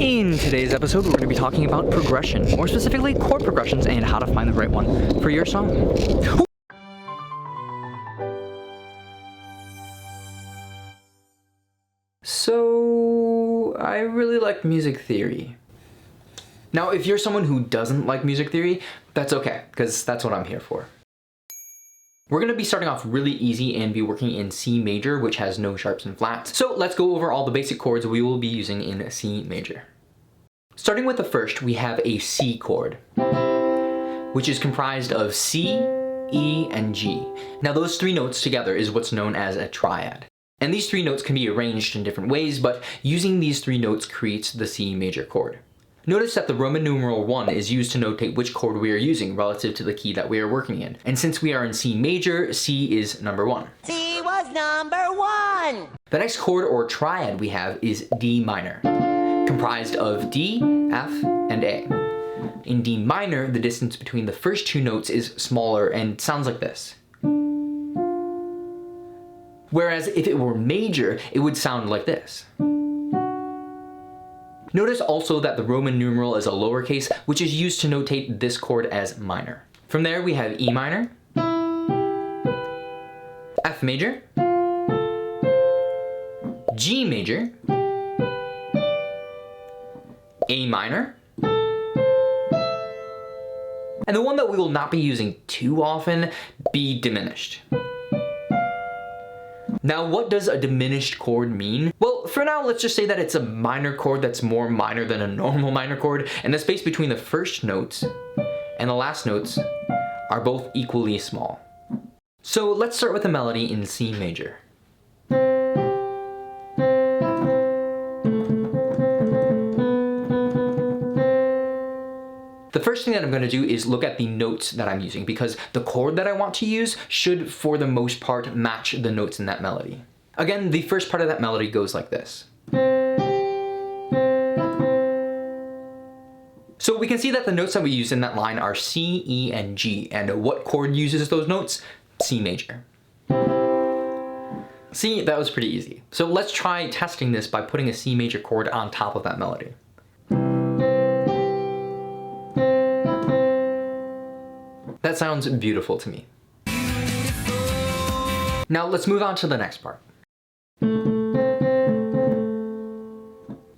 In today's episode, we're going to be talking about progression, more specifically chord progressions and how to find the right one for your song. So, I really like music theory. Now, if you're someone who doesn't like music theory, that's okay, because that's what I'm here for. We're going to be starting off really easy and be working in C major, which has no sharps and flats. So let's go over all the basic chords we will be using in C major. Starting with the first, we have a C chord, which is comprised of C, E, and G. Now those three notes together is what's known as a triad. And these three notes can be arranged in different ways, but using these three notes creates the C major chord. Notice that the Roman numeral 1 is used to notate which chord we are using relative to the key that we are working in. And since we are in C major, C is number 1. C was number 1! The next chord or triad we have is D minor, comprised of D, F, and A. In D minor, the distance between the first two notes is smaller and sounds like this. Whereas if it were major, it would sound like this. Notice also that the Roman numeral is a lowercase, which is used to notate this chord as minor. From there we have E minor, F major, G major, A minor, and the one that we will not be using too often, B diminished. Now, what does a diminished chord mean? Well, for now, let's just say that it's a minor chord that's more minor than a normal minor chord, and the space between the first notes and the last notes are both equally small. So let's start with a melody in C major. The first thing that I'm going to do is look at the notes that I'm using, because the chord that I want to use should, for the most part, match the notes in that melody. Again, the first part of that melody goes like this. So we can see that the notes that we use in that line are C, E, and G, and what chord uses those notes? C major. See, that was pretty easy. So let's try testing this by putting a C major chord on top of that melody. That sounds beautiful to me. Now let's move on to the next part.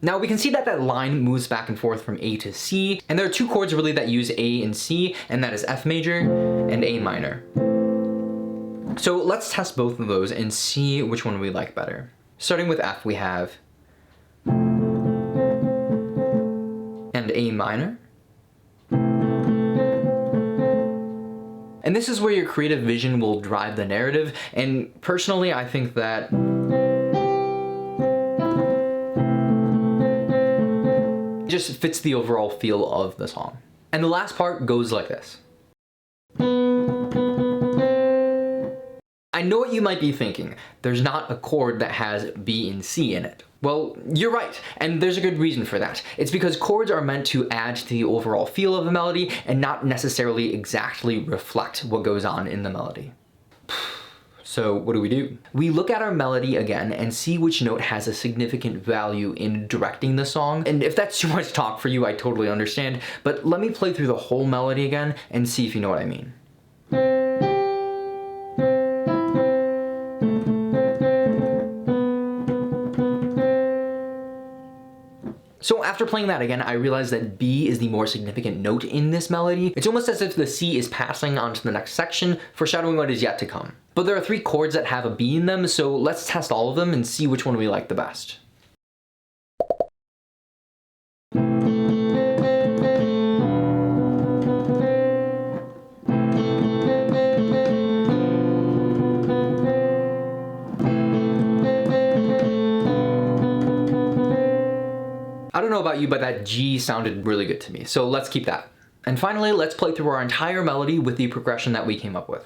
Now we can see that that line moves back and forth from A to C, and there are two chords really that use A and C, and that is F major and A minor. So let's test both of those and see which one we like better. Starting with F, we have and A minor. And this is where your creative vision will drive the narrative, and personally I think that it just fits the overall feel of the song. And the last part goes like this. I know what you might be thinking, there's not a chord that has B and C in it. Well, you're right, and there's a good reason for that. It's because chords are meant to add to the overall feel of a melody and not necessarily exactly reflect what goes on in the melody. So what do? We look at our melody again and see which note has a significant value in directing the song. And if that's too much talk for you, I totally understand, but let me play through the whole melody again and see if you know what I mean. So after playing that again, I realized that B is the more significant note in this melody. It's almost as if the C is passing on to the next section, foreshadowing what is yet to come. But there are three chords that have a B in them, so let's test all of them and see which one we like the best. I don't know about you, but that G sounded really good to me, so let's keep that. And finally, let's play through our entire melody with the progression that we came up with.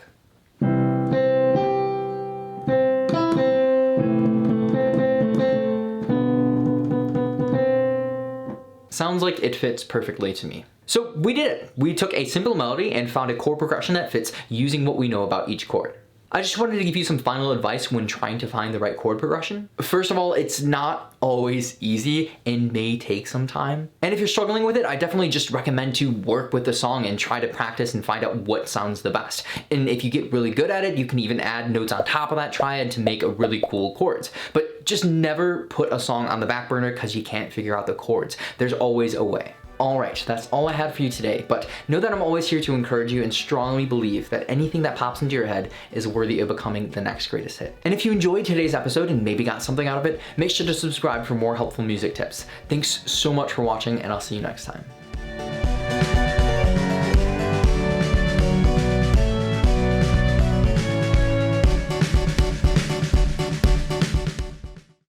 Sounds like it fits perfectly to me. So we did it. We took a simple melody and found a chord progression that fits using what we know about each chord. I just wanted to give you some final advice when trying to find the right chord progression. First of all, it's not always easy and may take some time. And if you're struggling with it, I definitely just recommend to work with the song and try to practice and find out what sounds the best. And if you get really good at it, you can even add notes on top of that triad to make a really cool chords. But just never put a song on the back burner because you can't figure out the chords. There's always a way. Alright, that's all I had for you today, but know that I'm always here to encourage you and strongly believe that anything that pops into your head is worthy of becoming the next greatest hit. And if you enjoyed today's episode and maybe got something out of it, make sure to subscribe for more helpful music tips. Thanks so much for watching, and I'll see you next time.